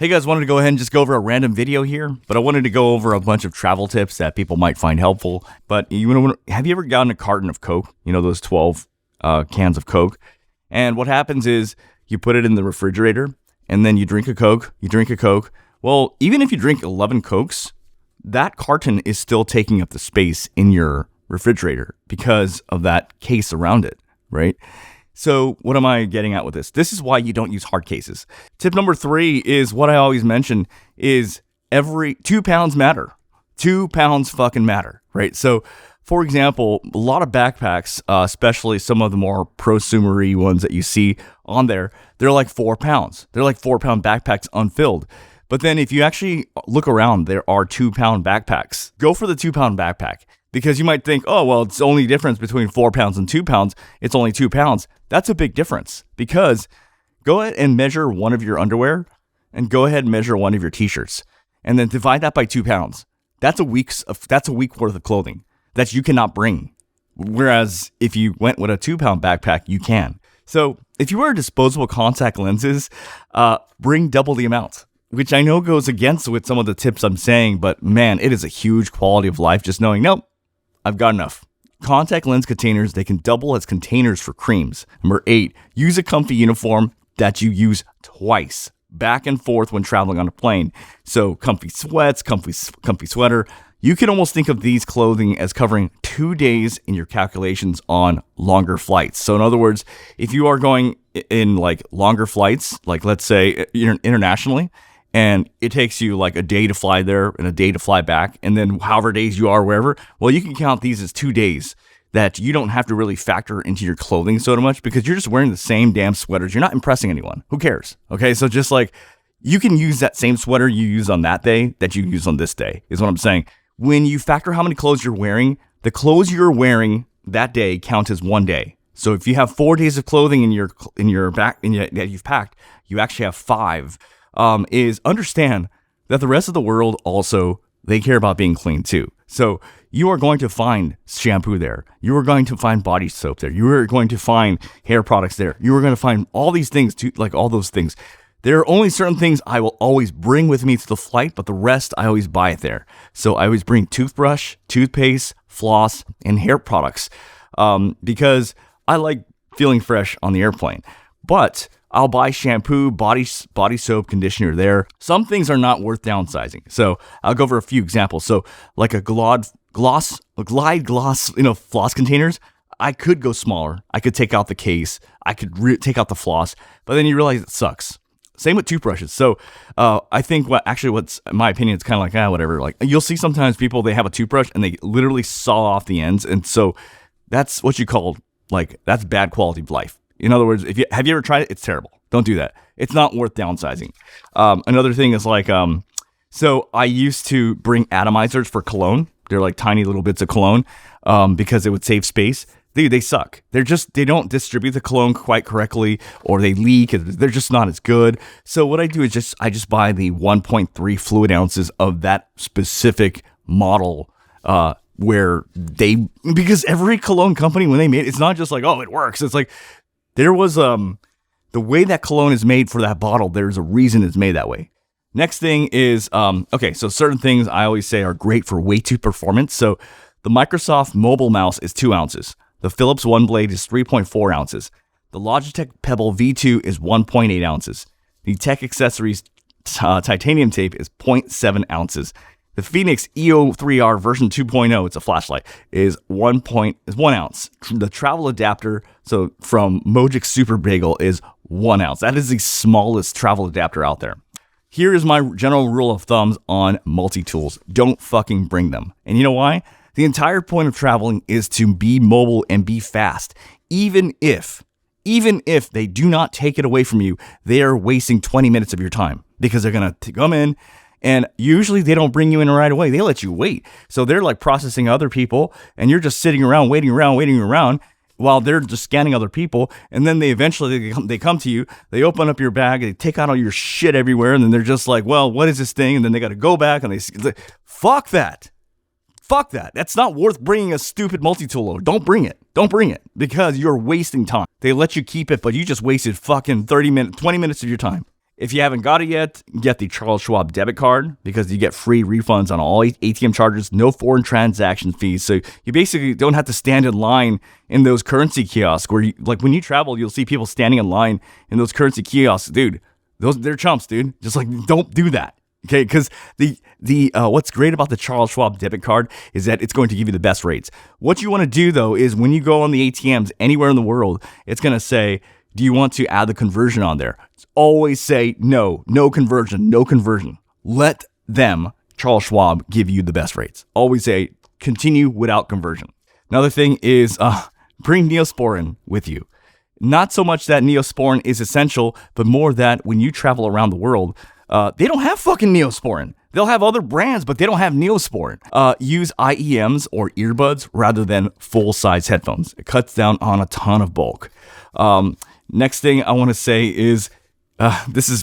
Hey guys, wanted to go ahead and just go over a random video here, but I wanted to go over a bunch of travel tips that people might find helpful. But have you ever gotten a carton of Coke? You know, those 12 cans of Coke. And what happens is you put it in the refrigerator and then you drink a Coke, Well, even if you drink 11 Cokes, that carton is still taking up the space in your refrigerator because of that case around it, right? So what am I getting at with this? This is why you don't use hard cases. Tip number 3 is what I always mention is every 2 pounds matter. 2 pounds fucking matter, right? So for example, a lot of backpacks, especially some of the more prosumery ones that you see on there, they're like 4 pounds. They're like 4-pound backpacks unfilled. But then if you actually look around, there are 2-pound backpacks. Go for the 2-pound backpack. Because you might think, oh, well, it's the only difference between 4 pounds and 2 pounds. It's only 2 pounds. That's a big difference because go ahead and measure one of your underwear and go ahead and measure one of your t-shirts and then divide that by 2 pounds. That's a week worth of clothing that you cannot bring. Whereas if you went with a 2-pound backpack, you can. So if you wear disposable contact lenses, bring double the amount, which I know goes against with some of the tips I'm saying, but man, it is a huge quality of life just knowing, nope, I've got enough. Contact lens containers, they can double as containers for creams. Number 8, use a comfy uniform that you use twice, back and forth when traveling on a plane. So comfy sweats, comfy sweater. You can almost think of these clothing as covering 2 days in your calculations on longer flights. So in other words, if you are going in like longer flights, like let's say internationally, and it takes you like a day to fly there and a day to fly back, and then however days you are wherever, well, you can count these as 2 days that you don't have to really factor into your clothing so much because you're just wearing the same damn sweaters. You're not impressing anyone. Who cares? Okay, so just like you can use that same sweater you use on that day that you use on this day is what I'm saying. When you factor how many clothes you're wearing, the clothes you're wearing that day count as 1 day. So if you have 4 days of clothing in your back that you've packed, you actually have 5. Is understand that the rest of the world also, they care about being clean too. So you are going to find shampoo there. You are going to find body soap there. You are going to find hair products there. You are going to find all these things too, like all those things. There are only certain things I will always bring with me to the flight, but the rest I always buy it there. So I always bring toothbrush, toothpaste, floss, and hair products because I like feeling fresh on the airplane. But I'll buy shampoo, body soap, conditioner there. Some things are not worth downsizing. So I'll go over a few examples. So like a Glide Gloss, floss containers, I could go smaller. I could take out the case. I could take out the floss, but then you realize it sucks. Same with toothbrushes. So I think what's in my opinion, it's kind of like, whatever. Like you'll see sometimes people, they have a toothbrush and they literally saw off the ends. And so that's what you call that's bad quality of life. In other words, have you ever tried it? It's terrible. Don't do that. It's not worth downsizing. Another thing is so I used to bring atomizers for cologne. They're like tiny little bits of cologne because it would save space. They suck. They don't distribute the cologne quite correctly, or they leak. They're just not as good. So what I do is I just buy the 1.3 fluid ounces of that specific model because every cologne company, when they made it, it's not just like, oh, it works. It's like, there was the way that cologne is made for that bottle, there's a reason it's made that way. Next thing is, so certain things I always say are great for weight to performance. So the Microsoft mobile mouse is 2 ounces. The Philips One Blade is 3.4 ounces. The Logitech Pebble V2 is 1.8 ounces. The Tech Accessories titanium tape is 0.7 ounces. The Phoenix EO3R version 2.0, it's a flashlight, is 1 ounce. The travel adapter, so from Mogic Super Bagel, is 1 ounce. That is the smallest travel adapter out there. Here is my general rule of thumb on multi-tools. Don't fucking bring them. And you know why? The entire point of traveling is to be mobile and be fast. Even if they do not take it away from you, they are wasting 20 minutes of your time because they're going to come in. And usually they don't bring you in right away. They let you wait. So they're like processing other people and you're just sitting around, waiting around while they're just scanning other people. And then they come to you, they open up your bag, they take out all your shit everywhere. And then they're just like, well, what is this thing? And then they got to go back and fuck that. That's not worth bringing a stupid multi-tool over. Don't bring it because you're wasting time. They let you keep it, but you just wasted fucking 30 minutes, 20 minutes of your time. If you haven't got it yet, get the Charles Schwab debit card because you get free refunds on all ATM charges, no foreign transaction fees. So you basically don't have to stand in line in those currency kiosks where, like when you travel, you'll see people standing in line in those currency kiosks. Dude, they're chumps, dude. Just like, don't do that. Okay, because the what's great about the Charles Schwab debit card is that it's going to give you the best rates. What you want to do though is when you go on the ATMs anywhere in the world, it's going to say, do you want to add the conversion on there? Always say no conversion. Let them, Charles Schwab, give you the best rates. Always say continue without conversion. Another thing is bring Neosporin with you. Not so much that Neosporin is essential, but more that when you travel around the world, they don't have fucking Neosporin. They'll have other brands, but they don't have Neosporin. Use IEMs or earbuds rather than full-size headphones. It cuts down on a ton of bulk. Next thing I want to say is,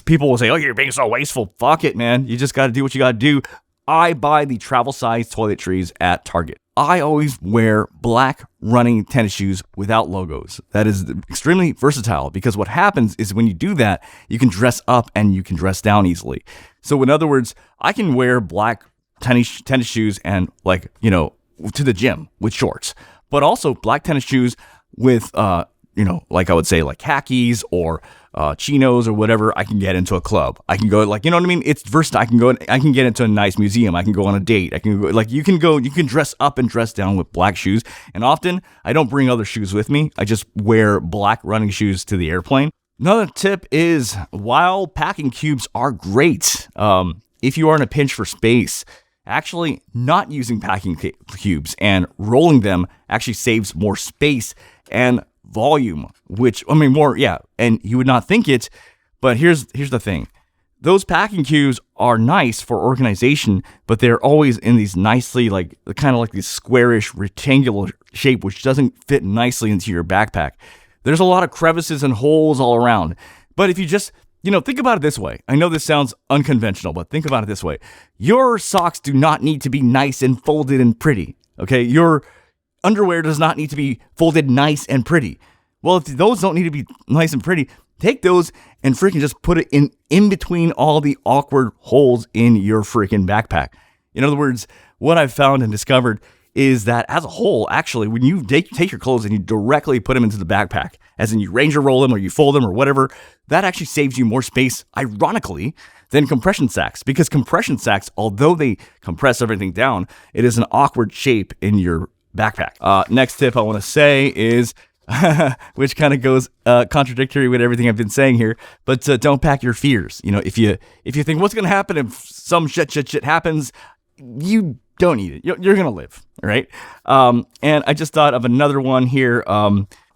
people will say, oh, you're being so wasteful. Fuck it, man. You just got to do what you got to do. I buy the travel size toiletries at Target. I always wear black running tennis shoes without logos. That is extremely versatile because what happens is when you do that, you can dress up and you can dress down easily. So in other words, I can wear black tennis shoes and to the gym with shorts, but also black tennis shoes with, like I would say like khakis or chinos or whatever. I can get into a club. I can go It's versatile. I can get into a nice museum. I can go on a date. I can go you can dress up and dress down with black shoes. And often I don't bring other shoes with me. I just wear black running shoes to the airplane. Another tip is while packing cubes are great, if you are in a pinch for space, actually not using packing cubes and rolling them actually saves more space and volume, and you would not think it, but here's the thing. Those packing cubes are nice for organization, but they're always in these nicely, kind of like this squarish rectangular shape, which doesn't fit nicely into your backpack. There's a lot of crevices and holes all around. But if you just, think about it this way. I know this sounds unconventional, but think about it this way. Your socks do not need to be nice and folded and pretty, okay? Your underwear does not need to be folded nice and pretty. Well, if those don't need to be nice and pretty, take those and freaking just put it in between all the awkward holes in your freaking backpack. In other words, what I've found and discovered is that as a whole, actually, when you take your clothes and you directly put them into the backpack, as in you ranger roll them or you fold them or whatever, that actually saves you more space, ironically, than compression sacks. Because compression sacks, although they compress everything down, it is an awkward shape in your backpack. Next tip I want to say is, which kind of goes contradictory with everything I've been saying here, but don't pack your fears. If you think what's going to happen if some shit happens, you don't need it. You're going to live, right? And I just thought of another one here.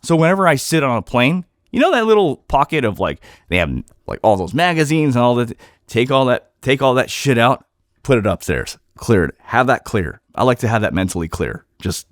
So whenever I sit on a plane, that little pocket of they have all those magazines and all that. Take all that shit out, put it upstairs, clear it, have that clear. I like to have that mentally clear. Just